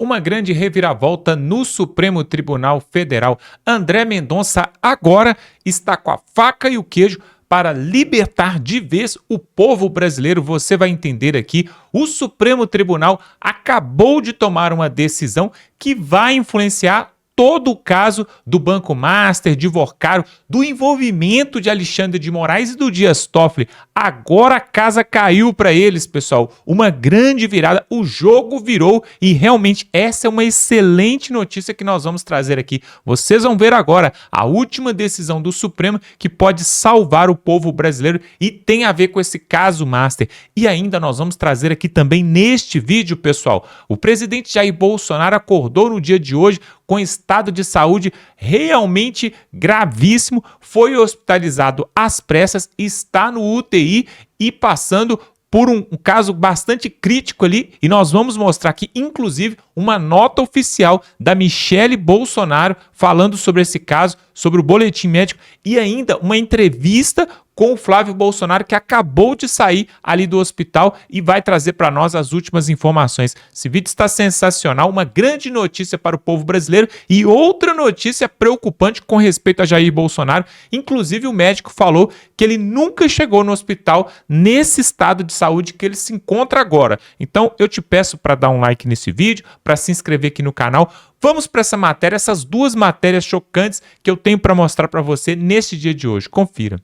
Uma grande reviravolta no Supremo Tribunal Federal. André Mendonça agora está com a faca e o queijo para libertar de vez o povo brasileiro. Você vai entender aqui. O Supremo Tribunal acabou de tomar uma decisão que vai influenciar todo o caso do Banco Master, de Worcaro, do envolvimento de Alexandre de Moraes e do Dias Toffoli. Agora a casa caiu para eles, pessoal. Uma grande virada, o jogo virou e realmente essa é uma excelente notícia que nós vamos trazer aqui. Vocês vão ver agora a última decisão do Supremo que pode salvar o povo brasileiro e tem a ver com esse caso Master. E ainda nós vamos trazer aqui também neste vídeo, pessoal, o presidente Jair Bolsonaro acordou no dia de hoje com estado de saúde realmente gravíssimo, foi hospitalizado às pressas, está no UTI e passando por um caso bastante crítico ali, e nós vamos mostrar aqui, inclusive, uma nota oficial da Michele Bolsonaro falando sobre esse caso, sobre o boletim médico e ainda uma entrevista com o Flávio Bolsonaro, que acabou de sair ali do hospital e vai trazer para nós as últimas informações. Esse vídeo está sensacional, uma grande notícia para o povo brasileiro e outra notícia preocupante com respeito a Jair Bolsonaro. Inclusive, o médico falou que ele nunca chegou no hospital nesse estado de saúde que ele se encontra agora. Então, eu te peço para dar um like nesse vídeo, para se inscrever aqui no canal. Vamos para essa matéria, essas duas matérias chocantes que eu tenho para mostrar para você neste dia de hoje. Confira.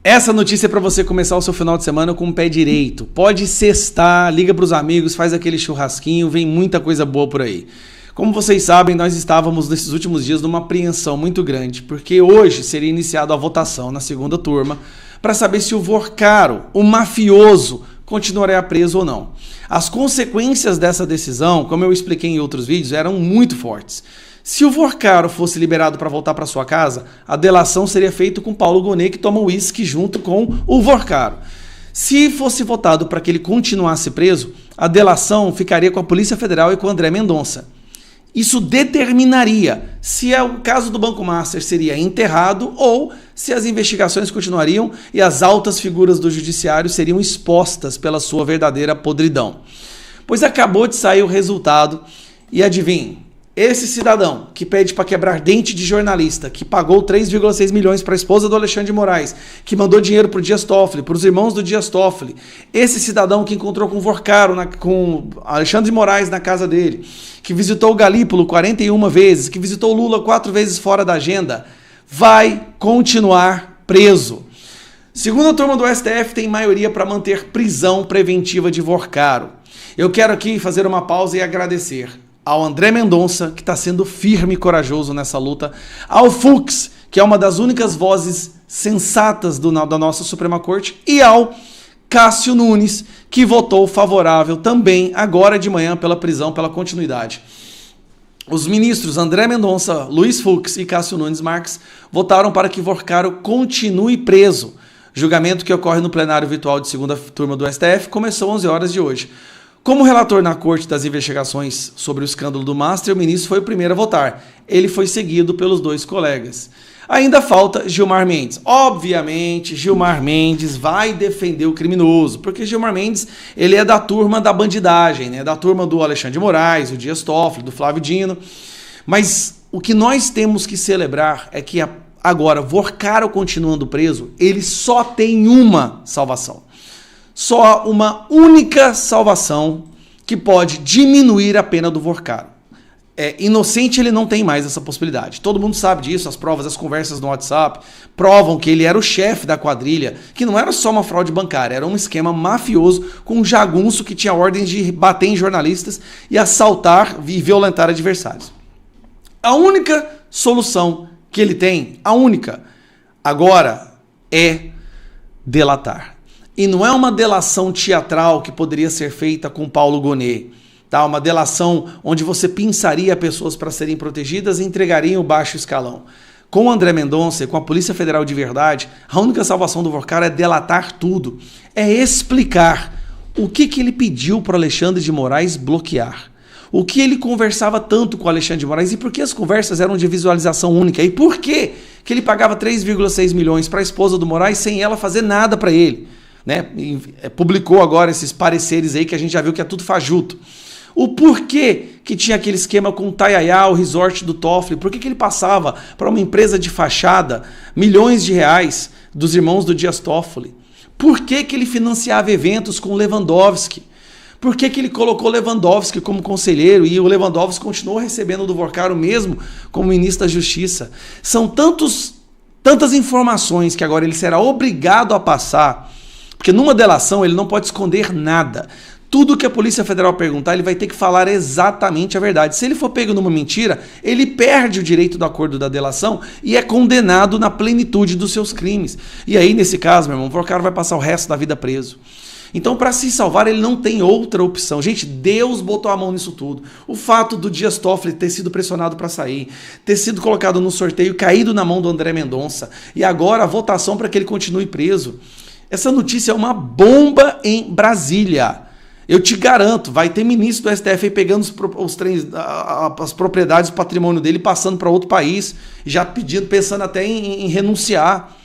Essa notícia é para você começar o seu final de semana com o pé direito. Pode sextar, liga para os amigos, faz aquele churrasquinho, vem muita coisa boa por aí. Como vocês sabem, nós estávamos nesses últimos dias numa apreensão muito grande, porque hoje seria iniciada a votação na segunda turma para saber se o Worcaro, o mafioso, continuaria preso ou não. As consequências dessa decisão, como eu expliquei em outros vídeos, eram muito fortes. Se o Worcaro fosse liberado para voltar para sua casa, a delação seria feita com Paulo Gonet, que toma uísque junto com o Worcaro. Se fosse votado para que ele continuasse preso, a delação ficaria com a Polícia Federal e com o André Mendonça. Isso determinaria se o caso do Banco Master seria enterrado ou se as investigações continuariam e as altas figuras do judiciário seriam expostas pela sua verdadeira podridão. Pois acabou de sair o resultado e adivinhe, esse cidadão que pede para quebrar dente de jornalista, que pagou 3,6 milhões para a esposa do Alexandre de Moraes, que mandou dinheiro para o Dias Toffoli, para os irmãos do Dias Toffoli, esse cidadão que encontrou com o Worcaro, com Alexandre de Moraes na casa dele, que visitou o Galípolo 41 vezes, que visitou o Lula 4 vezes fora da agenda, vai continuar preso. Segunda turma do STF tem maioria para manter prisão preventiva de Worcaro. Eu quero aqui fazer uma pausa e agradecer ao André Mendonça, que está sendo firme e corajoso nessa luta, ao Fux, que é uma das únicas vozes sensatas da nossa Suprema Corte, e ao Cássio Nunes, que votou favorável também agora de manhã pela prisão, pela continuidade. Os ministros André Mendonça, Luiz Fux e Cássio Nunes Marques votaram para que Worcaro continue preso. Julgamento que ocorre no plenário virtual de segunda turma do STF começou às 11 horas de hoje. Como relator na Corte das investigações sobre o escândalo do Master, o ministro foi o primeiro a votar. Ele foi seguido pelos dois colegas. Ainda falta Gilmar Mendes. Obviamente, Gilmar Mendes vai defender o criminoso, porque Gilmar Mendes ele é da turma da bandidagem, né? Da turma do Alexandre de Moraes, do Dias Toffoli, do Flávio Dino. Mas o que nós temos que celebrar é que agora, Worcaro continuando preso, ele só tem uma salvação. Só uma única salvação que pode diminuir a pena do Worcaro. Inocente ele não tem mais essa possibilidade. Todo mundo sabe disso, as provas, as conversas no WhatsApp provam que ele era o chefe da quadrilha, que não era só uma fraude bancária, era um esquema mafioso com um jagunço que tinha ordens de bater em jornalistas e assaltar e violentar adversários. A única solução que ele tem, a única, agora é delatar. E não é uma delação teatral que poderia ser feita com Paulo Gonet, tá? Uma delação onde você pinçaria pessoas para serem protegidas e entregariam o baixo escalão. Com o André Mendonça e com a Polícia Federal de verdade, a única salvação do Worcaro é delatar tudo. É explicar o que ele pediu para o Alexandre de Moraes bloquear. O que ele conversava tanto com o Alexandre de Moraes e por que as conversas eram de visualização única. E por que ele pagava 3,6 milhões para a esposa do Moraes sem ela fazer nada para ele. Né? Publicou agora esses pareceres aí que a gente já viu que é tudo fajuto. O porquê que tinha aquele esquema com o Tayaya, o resort do Toffoli, por que ele passava para uma empresa de fachada milhões de reais dos irmãos do Dias Toffoli? Por que ele financiava eventos com Lewandowski? Por que ele colocou Lewandowski como conselheiro e o Lewandowski continuou recebendo do Vorcaro mesmo como ministro da Justiça? São tantas informações que agora ele será obrigado a passar, porque numa delação ele não pode esconder nada. Tudo que a Polícia Federal perguntar, ele vai ter que falar exatamente a verdade. Se ele for pego numa mentira, ele perde o direito do acordo da delação e é condenado na plenitude dos seus crimes. E aí, nesse caso, meu irmão, o Vorcaro vai passar o resto da vida preso. Então, para se salvar, ele não tem outra opção. Gente, Deus botou a mão nisso tudo. O fato do Dias Toffoli ter sido pressionado para sair, ter sido colocado no sorteio, caído na mão do André Mendonça, e agora a votação para que ele continue preso. Essa notícia é uma bomba em Brasília. Eu te garanto, vai ter ministro do STF aí pegando as propriedades, o patrimônio dele, passando para outro país, já pensando até em renunciar.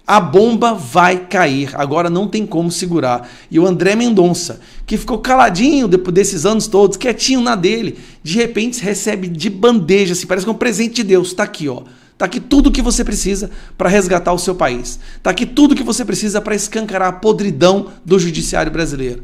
A bomba vai cair, agora não tem como segurar. E o André Mendonça, que ficou caladinho depois desses anos todos, quietinho na dele, de repente recebe de bandeja, assim, parece que é um presente de Deus. Tá aqui, ó. Tá aqui tudo o que você precisa para resgatar o seu país. Tá aqui tudo o que você precisa para escancarar a podridão do judiciário brasileiro.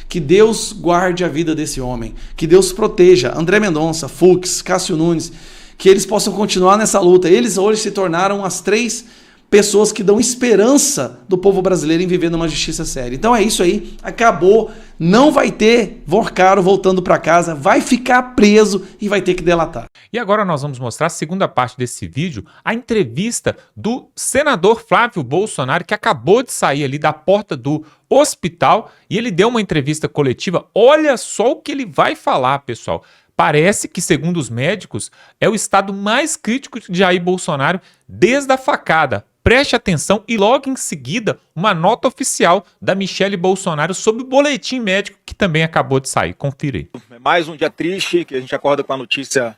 Que Deus guarde a vida desse homem. Que Deus proteja André Mendonça, Fux, Cássio Nunes. Que eles possam continuar nessa luta. Eles hoje se tornaram as 3 pessoas que dão esperança do povo brasileiro em viver numa justiça séria. Então é isso aí. Acabou. Não vai ter Vorcaro voltando para casa. Vai ficar preso e vai ter que delatar. E agora nós vamos mostrar a segunda parte desse vídeo, a entrevista do senador Flávio Bolsonaro, que acabou de sair ali da porta do hospital e ele deu uma entrevista coletiva. Olha só o que ele vai falar, pessoal. Parece que, segundo os médicos, é o estado mais crítico de Jair Bolsonaro desde a facada. Preste atenção e logo em seguida uma nota oficial da Michele Bolsonaro sobre o boletim médico que também acabou de sair. Confira aí. É mais um dia triste, que a gente acorda com a notícia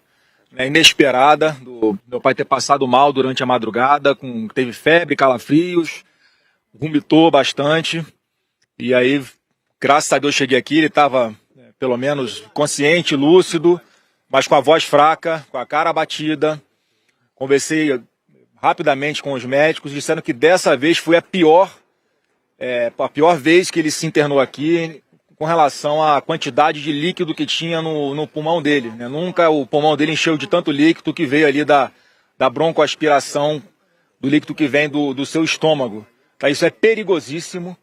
inesperada do meu pai ter passado mal durante a madrugada, teve febre, calafrios, vomitou bastante. E aí, graças a Deus, cheguei aqui, ele estava pelo menos consciente, lúcido, mas com a voz fraca, com a cara abatida. Conversei rapidamente com os médicos, disseram que dessa vez foi a pior vez que ele se internou aqui com relação à quantidade de líquido que tinha no pulmão dele. Né? Nunca o pulmão dele encheu de tanto líquido que veio ali da broncoaspiração, do líquido que vem do seu estômago. Tá? Isso é perigosíssimo.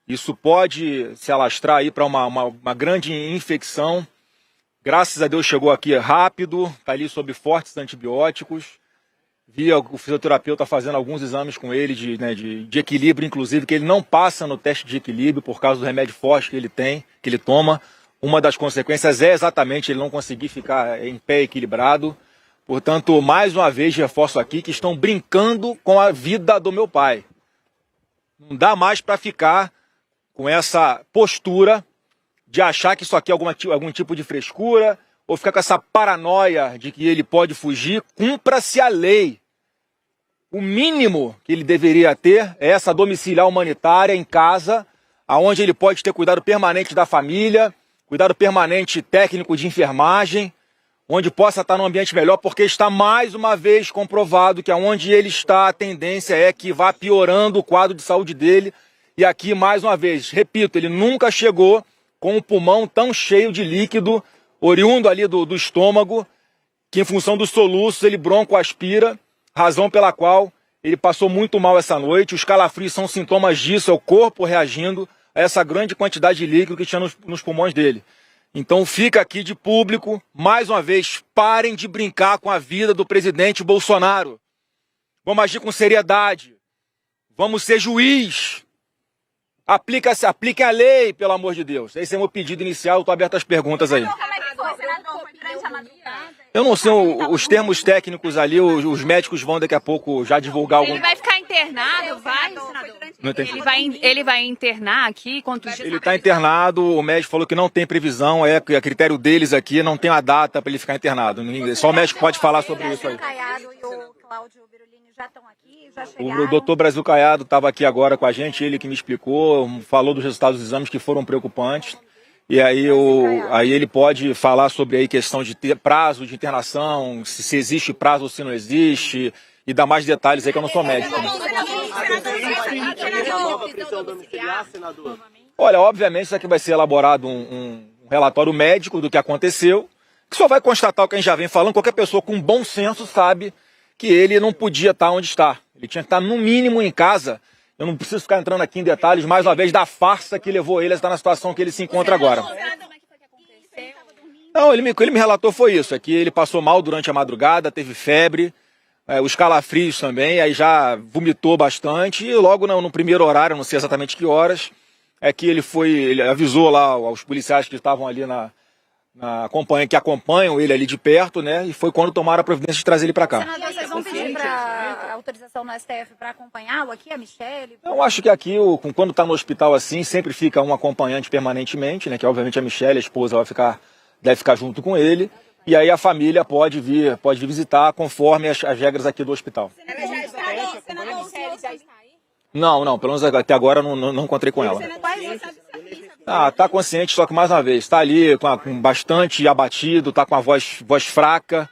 Isso pode se alastrar aí para uma grande infecção. Graças a Deus chegou aqui rápido, está ali sob fortes antibióticos. Vi o fisioterapeuta fazendo alguns exames com ele de equilíbrio, inclusive, que ele não passa no teste de equilíbrio por causa do remédio forte que ele toma. Uma das consequências é exatamente ele não conseguir ficar em pé equilibrado. Portanto, mais uma vez reforço aqui que estão brincando com a vida do meu pai. Não dá mais para ficar com essa postura de achar que isso aqui é algum tipo de frescura, ou ficar com essa paranoia de que ele pode fugir. Cumpra-se a lei. O mínimo que ele deveria ter é essa domiciliar humanitária em casa, onde ele pode ter cuidado permanente da família, cuidado permanente técnico de enfermagem, onde possa estar num ambiente melhor, porque está mais uma vez comprovado que aonde ele está, a tendência é que vá piorando o quadro de saúde dele. E aqui, mais uma vez, repito, ele nunca chegou com um pulmão tão cheio de líquido, oriundo ali do estômago, que em função dos soluços ele broncoaspira, razão pela qual ele passou muito mal essa noite. Os calafrios são sintomas disso, é o corpo reagindo a essa grande quantidade de líquido que tinha nos pulmões dele. Então fica aqui de público, mais uma vez, parem de brincar com a vida do presidente Bolsonaro. Vamos agir com seriedade, vamos ser juiz. Apliquem a lei, pelo amor de Deus. Esse é o meu pedido inicial, estou aberto às perguntas aí. Eu não sei os termos técnicos ali, os médicos vão daqui a pouco já divulgar algum... Ele vai ficar internado, vai, senador? Ele vai internar aqui? Quantos dias? Ele está internado, o médico falou que não tem previsão, a critério deles aqui, não tem uma data para ele ficar internado. Só o médico pode falar sobre isso aí. O doutor Brasil Caiado estava aqui agora com a gente, ele que me explicou, falou dos resultados dos exames que foram preocupantes. E aí, aí ele pode falar sobre aí questão de ter prazo de internação, se existe prazo ou se não existe, e dar mais detalhes aí que eu não sou médico. Olha, obviamente isso aqui vai ser elaborado um relatório médico do que aconteceu, que só vai constatar o que a gente já vem falando. Qualquer pessoa com bom senso sabe que ele não podia estar onde está. Ele tinha que estar no mínimo em casa. Eu não preciso ficar entrando aqui em detalhes, mais uma vez, da farsa que levou ele a estar na situação que ele se encontra agora. Não, o que ele me relatou foi isso, é que ele passou mal durante a madrugada, teve febre, os calafrios também, aí já vomitou bastante, e logo no primeiro horário, não sei exatamente que horas, é que ele avisou lá aos policiais que estavam ali que acompanham ele ali de perto, né? E foi quando tomaram a providência de trazer ele para cá. Senador, vocês vão pedir para autorização no STF para acompanhá-lo aqui, a Michelle? Eu acho que aqui, quando está no hospital assim, sempre fica um acompanhante permanentemente, né? Que obviamente a Michelle, a esposa, deve ficar junto com ele. E aí a família pode vir visitar conforme as regras aqui do hospital. Ela já está, senador, o senhor já está aí? Não, pelo menos até agora não encontrei com ela. Tá consciente, só que mais uma vez, tá ali com bastante abatido, tá com a voz fraca.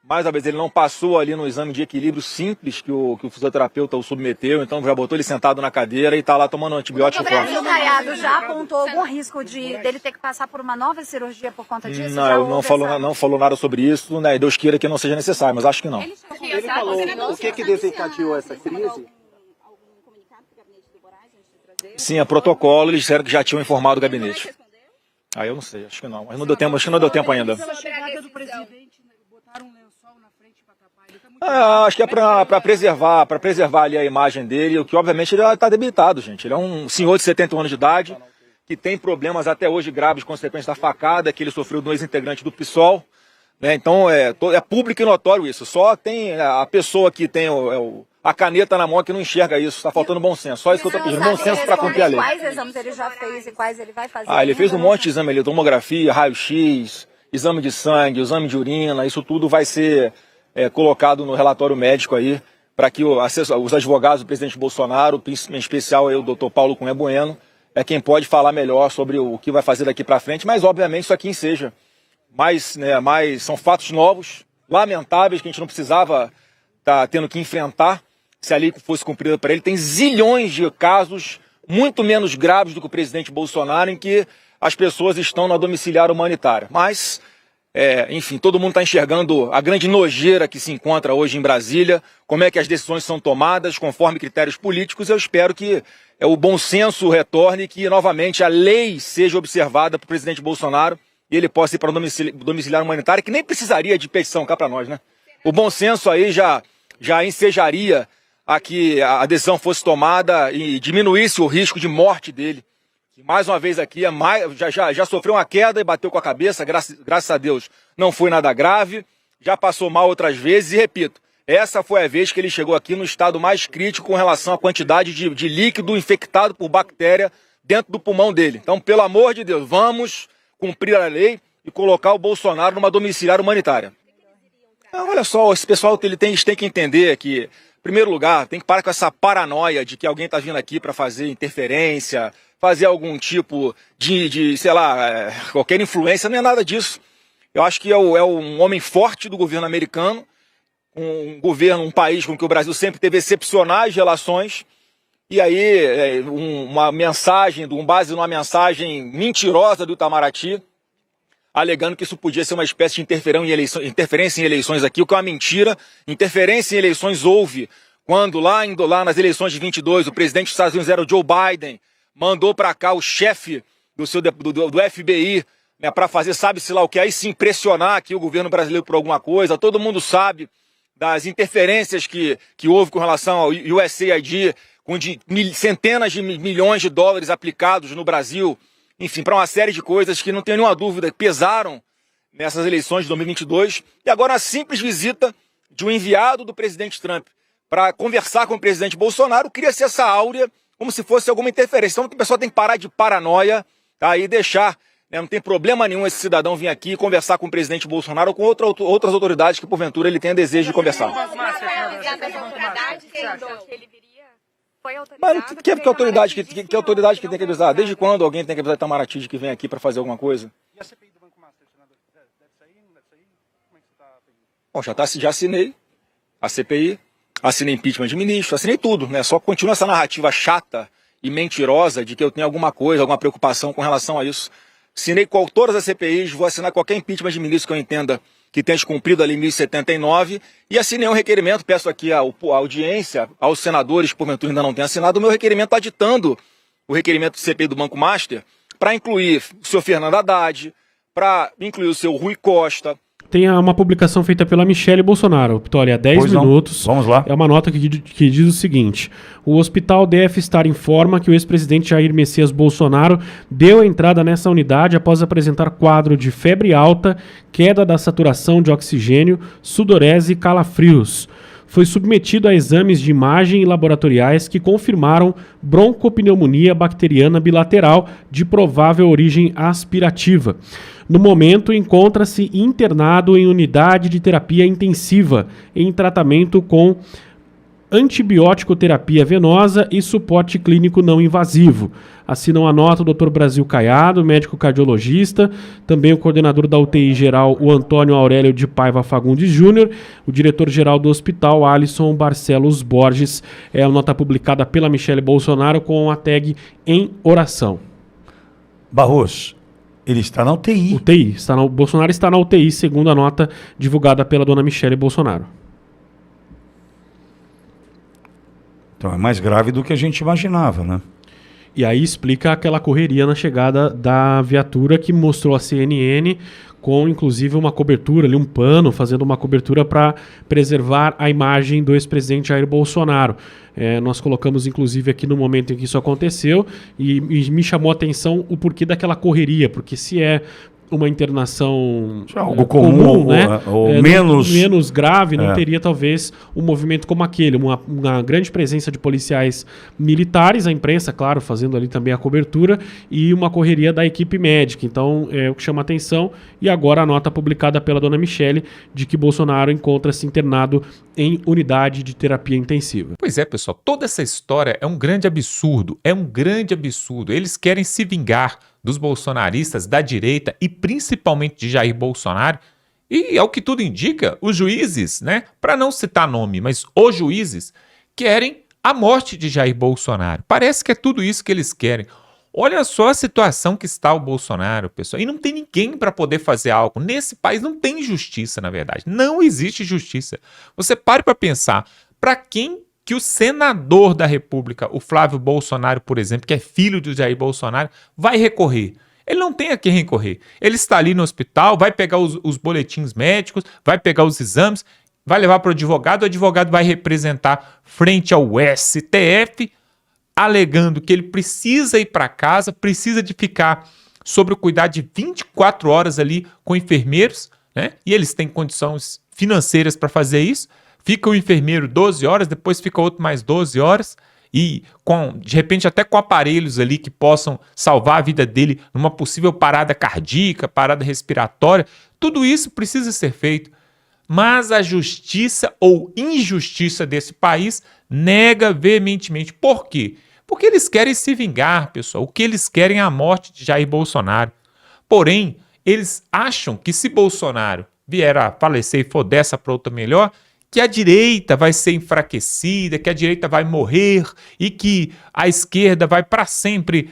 Mais uma vez, ele não passou ali no exame de equilíbrio simples que o fisioterapeuta o submeteu, então já botou ele sentado na cadeira e tá lá tomando antibiótico. O Brasil Caiado já apontou algum risco dele ter que passar por uma nova cirurgia por conta disso? Não, não falou nada sobre isso, né? Deus queira que não seja necessário, mas acho que não. Ele falou o que desencadeou essa crise? Sim, é protocolo, eles disseram que já tinham informado o gabinete. Eu não sei, acho que não. Mas não deu tempo, acho que não deu tempo ainda. Acho que é para preservar ali a imagem dele, o que obviamente ele está debilitado, gente. Ele é um senhor de 71 anos de idade, que tem problemas até hoje graves, consequência da facada que ele sofreu do ex-integrante do PSOL. Né? Então é público e notório isso. Só tem a pessoa que tem a caneta na mão que não enxerga isso. Está faltando bom senso. Só isso que eu estou pedindo. Bom senso para cumprir a lei. Quais exames ele já fez e quais ele vai fazer? Ele fez um monte de exame ali. Tomografia, raio-x, exame de sangue, exame de urina. Isso tudo vai ser colocado no relatório médico aí para que os advogados do presidente Bolsonaro, em especial aí, o doutor Paulo Cunha Bueno, é quem pode falar melhor sobre o que vai fazer daqui para frente. Mas, obviamente, isso aqui enseja. Mas são fatos novos, lamentáveis, que a gente não precisava estar tendo que enfrentar se a lei fosse cumprida para ele. Tem zilhões de casos muito menos graves do que o presidente Bolsonaro, em que as pessoas estão na domiciliar humanitária. Mas, enfim, todo mundo está enxergando a grande nojeira que se encontra hoje em Brasília, como é que as decisões são tomadas conforme critérios políticos. Eu espero que o bom senso retorne e que, novamente, a lei seja observada pelo presidente Bolsonaro e ele possa ir para o domiciliar humanitário, que nem precisaria de petição cá para nós, né? O bom senso aí já ensejaria a que a decisão fosse tomada e diminuísse o risco de morte dele. Que, mais uma vez aqui, já sofreu uma queda e bateu com a cabeça, graças a Deus não foi nada grave, já passou mal outras vezes e, repito, essa foi a vez que ele chegou aqui no estado mais crítico com relação à quantidade de líquido infectado por bactéria dentro do pulmão dele. Então, pelo amor de Deus, vamos cumprir a lei e colocar o Bolsonaro numa domiciliar humanitária. Olha só, esse pessoal eles têm que entender que, em primeiro lugar, tem que parar com essa paranoia de que alguém está vindo aqui para fazer interferência, fazer algum tipo sei lá, qualquer influência. Não é nada disso. Eu acho que é um homem forte do governo americano, um país com que o Brasil sempre teve excepcionais relações. E aí, uma mensagem, com base numa mensagem mentirosa do Itamaraty, alegando que isso podia ser uma espécie de interferência em eleições aqui, o que é uma mentira. Interferência em eleições houve quando, lá nas eleições de 22, o presidente dos Estados Unidos era o Joe Biden, mandou para cá o chefe do FBI, né, para fazer sabe-se lá o que, aí se impressionar aqui o governo brasileiro por alguma coisa. Todo mundo sabe das interferências que houve com relação ao USAID, com centenas de milhões de dólares aplicados no Brasil, enfim, para uma série de coisas que não tenho nenhuma dúvida pesaram nessas eleições de 2022. E agora a simples visita de um enviado do presidente Trump para conversar com o presidente Bolsonaro cria-se essa áurea como se fosse alguma interferência. Então o pessoal tem que parar de paranoia, tá? E deixar, né, não tem problema nenhum esse cidadão vir aqui conversar com o presidente Bolsonaro ou com outras autoridades que porventura ele tenha desejo de conversar. foi autorizado. Mas que autoridade que autoridade que tem que avisar? Desde quando alguém tem que avisar Itamaraty de que vem aqui para fazer alguma coisa? E a CPI do Banco Master, senador? Deve sair? Não deve sair? Como é que você está pedindo? Bom, já assinei a CPI, assinei impeachment de ministro, assinei tudo, né? Só continua essa narrativa chata e mentirosa de que eu tenho alguma coisa, alguma preocupação com relação a isso. Assinei todas as CPIs, vou assinar qualquer impeachment de ministro que eu entenda que tenha descumprido a lei 1079 e assinei um requerimento, peço aqui a audiência, aos senadores que porventura ainda não têm assinado, o meu requerimento está ditando o requerimento do CPI do Banco Master para incluir o senhor Fernando Haddad, para incluir o seu Rui Costa. Tem uma publicação feita pela Michele Bolsonaro, Vitória, há 10 minutos. Vamos lá. É uma nota que diz o seguinte: o Hospital DF Star informa que o ex-presidente Jair Messias Bolsonaro deu entrada nessa unidade após apresentar quadro de febre alta, queda da saturação de oxigênio, sudorese e calafrios. Foi submetido a exames de imagem e laboratoriais que confirmaram broncopneumonia bacteriana bilateral de provável origem aspirativa. No momento, encontra-se internado em unidade de terapia intensiva, em tratamento com antibiótico terapia venosa e suporte clínico não invasivo. Assinam a nota o Dr. Brasil Caiado, médico cardiologista, também o coordenador da UTI geral, o Antônio Aurélio de Paiva Fagundes Júnior, o diretor-geral do hospital, Alisson Barcelos Borges. É a nota publicada pela Michele Bolsonaro com a tag em oração. Barros, ele está na UTI. Bolsonaro está na UTI, segundo a nota divulgada pela dona Michele Bolsonaro. Então é mais grave do que a gente imaginava, né? E aí explica aquela correria na chegada da viatura que mostrou a CNN com inclusive uma cobertura ali, um pano, fazendo uma cobertura para preservar a imagem do ex-presidente Jair Bolsonaro. Nós colocamos inclusive aqui no momento em que isso aconteceu e me chamou a atenção o porquê daquela correria, porque se é uma internação algo comum, né? ou menos grave, não teria talvez um movimento como aquele, uma grande presença de policiais militares, a imprensa, claro, fazendo ali também a cobertura, e uma correria da equipe médica. Então é o que chama atenção, e agora a nota publicada pela dona Michele de que Bolsonaro encontra-se internado em unidade de terapia intensiva. Pois é, pessoal, toda essa história é um grande absurdo, Eles querem se vingar dos bolsonaristas, da direita e principalmente de Jair Bolsonaro. E ao que tudo indica, os juízes, né, para não citar nome, mas os juízes querem a morte de Jair Bolsonaro. Parece que é tudo isso que eles querem. Olha só a situação que está o Bolsonaro, pessoal. E não tem ninguém para poder fazer algo. Nesse país não tem justiça, na verdade. Não existe justiça. Você pare para pensar, para quem que o senador da República, o Flávio Bolsonaro, por exemplo, que é filho do Jair Bolsonaro, vai recorrer? Ele não tem a quem recorrer. Ele está ali no hospital, vai pegar os boletins médicos, vai pegar os exames, vai levar para o advogado vai representar frente ao STF, alegando que ele precisa ir para casa, precisa de ficar sob o cuidado de 24 horas ali com enfermeiros, né? E eles têm condições financeiras para fazer isso. Fica o enfermeiro 12 horas, depois fica outro mais 12 horas e de repente até com aparelhos ali que possam salvar a vida dele numa possível parada cardíaca, parada respiratória. Tudo isso precisa ser feito. Mas a justiça ou injustiça desse país nega veementemente. Por quê? Porque eles querem se vingar, pessoal. O que eles querem é a morte de Jair Bolsonaro. Porém, eles acham que se Bolsonaro vier a falecer e for dessa para outra melhor, que a direita vai ser enfraquecida, que a direita vai morrer e que a esquerda vai para sempre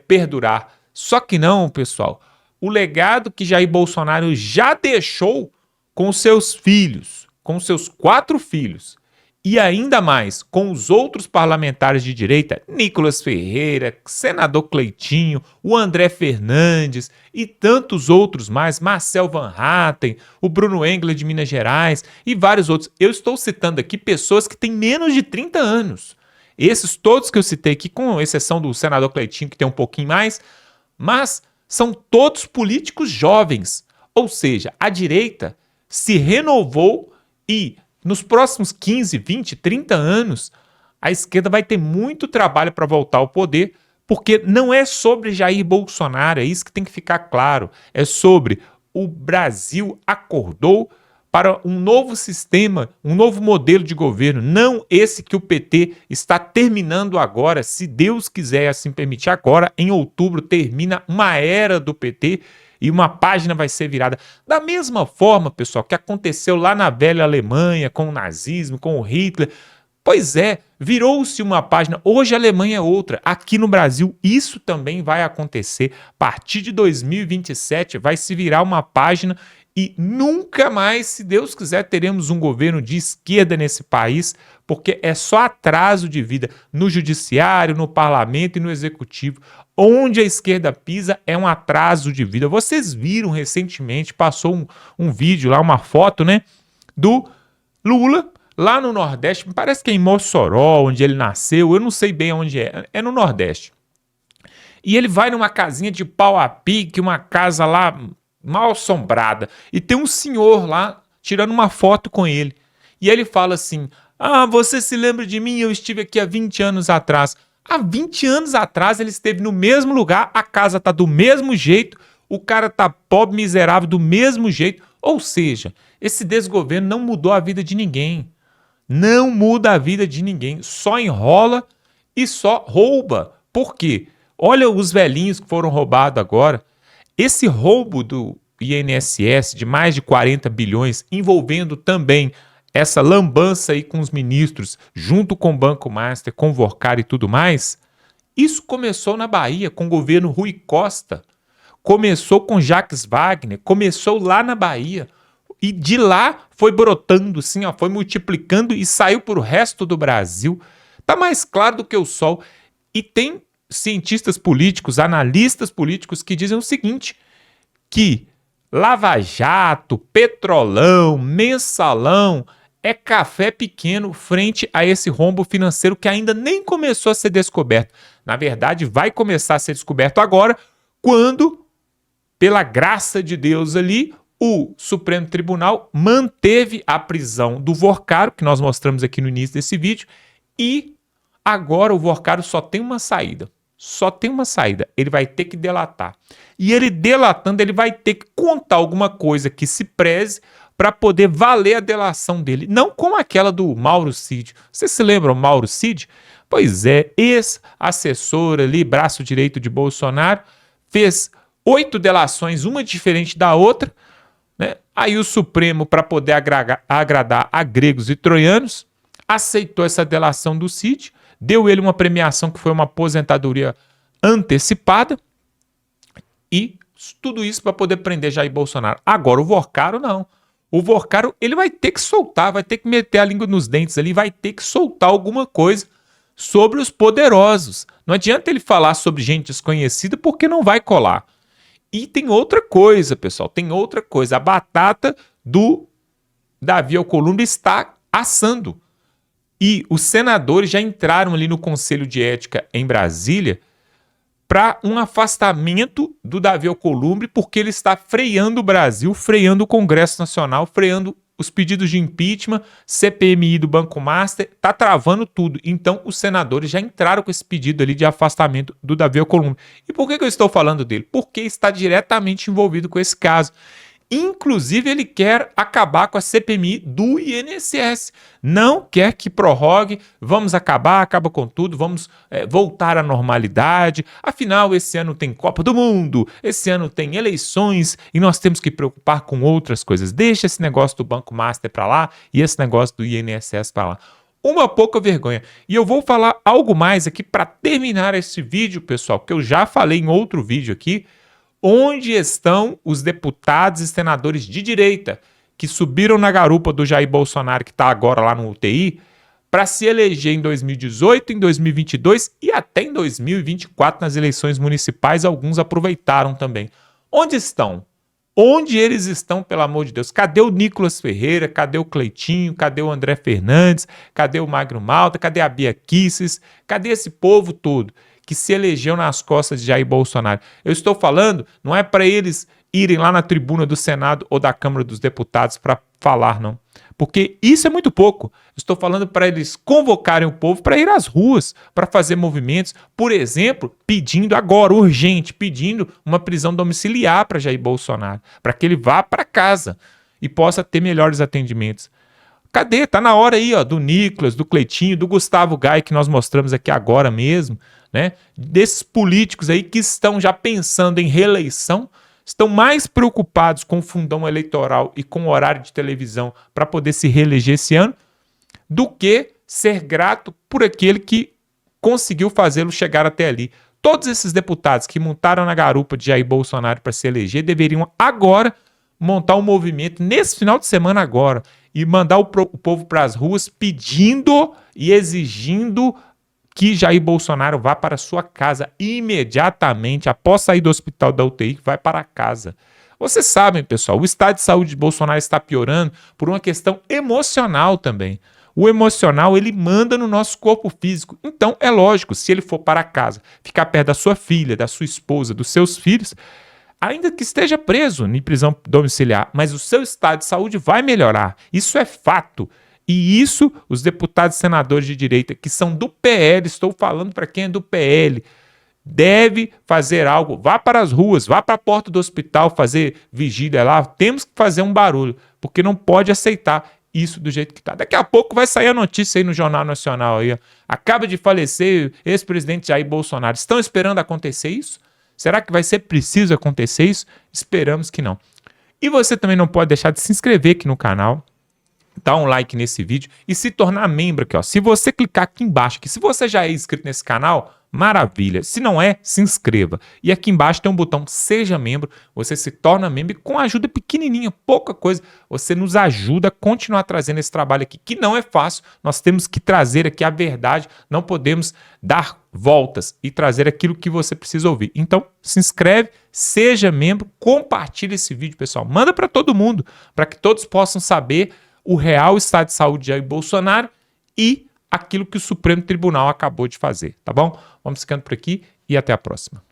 perdurar. Só que não, pessoal. O legado que Jair Bolsonaro já deixou com seus filhos, com seus 4 filhos, e ainda mais com os outros parlamentares de direita, Nicolas Ferreira, senador Cleitinho, o André Fernandes e tantos outros mais, Marcel Van Hatten, o Bruno Engler de Minas Gerais e vários outros. Eu estou citando aqui pessoas que têm menos de 30 anos. Esses todos que eu citei aqui, com exceção do senador Cleitinho, que tem um pouquinho mais, mas são todos políticos jovens. Ou seja, a direita se renovou e nos próximos 15, 20, 30 anos, a esquerda vai ter muito trabalho para voltar ao poder, porque não é sobre Jair Bolsonaro, é isso que tem que ficar claro. É sobre o Brasil acordou para um novo sistema, um novo modelo de governo, não esse que o PT está terminando agora, se Deus quiser assim permitir. Agora, em outubro, termina uma era do PT e uma página vai ser virada. Da mesma forma, pessoal, que aconteceu lá na velha Alemanha, com o nazismo, com o Hitler. Pois é, virou-se uma página. Hoje a Alemanha é outra. Aqui no Brasil, isso também vai acontecer. A partir de 2027, vai se virar uma página e nunca mais, se Deus quiser, teremos um governo de esquerda nesse país, porque é só atraso de vida no judiciário, no parlamento e no executivo. Onde a esquerda pisa é um atraso de vida. Vocês viram recentemente, passou um vídeo lá, uma foto, né, do Lula, lá no Nordeste, parece que é em Mossoró, onde ele nasceu, eu não sei bem onde é no Nordeste. E ele vai numa casinha de pau a pique, uma casa lá mal assombrada, e tem um senhor lá tirando uma foto com ele. E ele fala assim: ah, você se lembra de mim? Eu estive aqui há 20 anos atrás. Há 20 anos atrás ele esteve no mesmo lugar, a casa tá do mesmo jeito, o cara tá pobre, miserável do mesmo jeito. Ou seja, esse desgoverno não mudou a vida de ninguém. Não muda a vida de ninguém, só enrola e só rouba. Por quê? Olha os velhinhos que foram roubados agora. Esse roubo do INSS de mais de 40 bilhões, envolvendo também essa lambança aí com os ministros, junto com o Banco Master, com o Vorcar e tudo mais, isso começou na Bahia, com o governo Rui Costa. Começou com Jacques Wagner, começou lá na Bahia. E de lá foi brotando, assim, ó, foi multiplicando e saiu para o resto do Brasil. Tá mais claro do que o sol. E tem cientistas políticos, analistas políticos que dizem o seguinte, que Lava Jato, Petrolão, Mensalão é café pequeno frente a esse rombo financeiro que ainda nem começou a ser descoberto. Na verdade, vai começar a ser descoberto agora, quando, pela graça de Deus ali, o Supremo Tribunal manteve a prisão do Vorcaro, que nós mostramos aqui no início desse vídeo, e agora o Vorcaro só tem uma saída. Só tem uma saída. Ele vai ter que delatar. E ele delatando, ele vai ter que contar alguma coisa que se preze para poder valer a delação dele. Não como aquela do Mauro Cid. Vocês se lembram Mauro Cid? Pois é, ex-assessor ali, braço direito de Bolsonaro, fez 8 delações, uma diferente da outra, né? Aí o Supremo, para poder agradar a gregos e troianos, aceitou essa delação do Cid, deu ele uma premiação que foi uma aposentadoria antecipada e tudo isso para poder prender Jair Bolsonaro. Agora o Vorcaro não. O Vorcaro ele vai ter que soltar, vai ter que meter a língua nos dentes ali, vai ter que soltar alguma coisa sobre os poderosos. Não adianta ele falar sobre gente desconhecida porque não vai colar. E tem outra coisa, pessoal, tem outra coisa. A batata do Davi Alcolumbre está assando. E os senadores já entraram ali no Conselho de Ética em Brasília para um afastamento do Davi Alcolumbre, porque ele está freando o Brasil, freando o Congresso Nacional, freando os pedidos de impeachment, CPMI do Banco Master, está travando tudo. Então, os senadores já entraram com esse pedido ali de afastamento do Davi Alcolumbre. E por que eu estou falando dele? Porque está diretamente envolvido com esse caso. Inclusive, ele quer acabar com a CPMI do INSS. Não quer que prorrogue, vamos acabar, acaba com tudo, vamos voltar à normalidade. Afinal, esse ano tem Copa do Mundo, esse ano tem eleições e nós temos que preocupar com outras coisas. Deixa esse negócio do Banco Master para lá e esse negócio do INSS para lá. Uma pouca vergonha. E eu vou falar algo mais aqui para terminar esse vídeo, pessoal, que eu já falei em outro vídeo aqui. Onde estão os deputados e senadores de direita que subiram na garupa do Jair Bolsonaro, que está agora lá no UTI, para se eleger em 2018, em 2022 e até em 2024 nas eleições municipais? Alguns aproveitaram também. Onde estão? Onde eles estão, pelo amor de Deus? Cadê o Nicolas Ferreira? Cadê o Cleitinho? Cadê o André Fernandes? Cadê o Magno Malta? Cadê a Bia Kicis? Cadê esse povo todo que se elegeu nas costas de Jair Bolsonaro? Eu estou falando, não é para eles irem lá na tribuna do Senado ou da Câmara dos Deputados para falar, não. Porque isso é muito pouco. Eu estou falando para eles convocarem o povo para ir às ruas, para fazer movimentos, por exemplo, pedindo agora, urgente, pedindo uma prisão domiciliar para Jair Bolsonaro, para que ele vá para casa. e possa ter melhores atendimentos. Cadê? Tá na hora aí, ó, do Nicolas, do Cleitinho, do Gustavo Gai, que nós mostramos aqui agora mesmo, né? Desses políticos aí que estão já pensando em reeleição, estão mais preocupados com o fundão eleitoral e com o horário de televisão para poder se reeleger esse ano, do que ser grato por aquele que conseguiu fazê-lo chegar até ali. Todos esses deputados que montaram na garupa de Jair Bolsonaro para se eleger deveriam agora montar um movimento nesse final de semana agora e mandar o povo para as ruas pedindo e exigindo que Jair Bolsonaro vá para sua casa imediatamente, após sair do hospital da UTI, vai para casa. Vocês sabem, pessoal, o estado de saúde de Bolsonaro está piorando por uma questão emocional também. O emocional, ele manda no nosso corpo físico. Então, é lógico, se ele for para casa, ficar perto da sua filha, da sua esposa, dos seus filhos, ainda que esteja preso em prisão domiciliar, mas o seu estado de saúde vai melhorar. Isso é fato. E isso, os deputados e senadores de direita, que são do PL, estou falando para quem é do PL, deve fazer algo. Vá para as ruas, vá para a porta do hospital fazer vigília lá. Temos que fazer um barulho, porque não pode aceitar isso do jeito que está. Daqui a pouco vai sair a notícia aí no Jornal Nacional. Aí, ó. Acaba de falecer ex-presidente Jair Bolsonaro. Estão esperando acontecer isso? Será que vai ser preciso acontecer isso? Esperamos que não. E você também não pode deixar de se inscrever aqui no canal, dar um like nesse vídeo e se tornar membro aqui, ó. Se você clicar aqui embaixo, que se você já é inscrito nesse canal, maravilha. Se não é, se inscreva. E aqui embaixo tem um botão Seja Membro. Você se torna membro e com ajuda pequenininha, pouca coisa, você nos ajuda a continuar trazendo esse trabalho aqui, que não é fácil. Nós temos que trazer aqui a verdade, não podemos dar voltas e trazer aquilo que você precisa ouvir. Então, se inscreve, seja membro, compartilha esse vídeo, pessoal. Manda para todo mundo, para que todos possam saber o real estado de saúde de Jair Bolsonaro e aquilo que o Supremo Tribunal acabou de fazer, tá bom? Vamos ficando por aqui e até a próxima.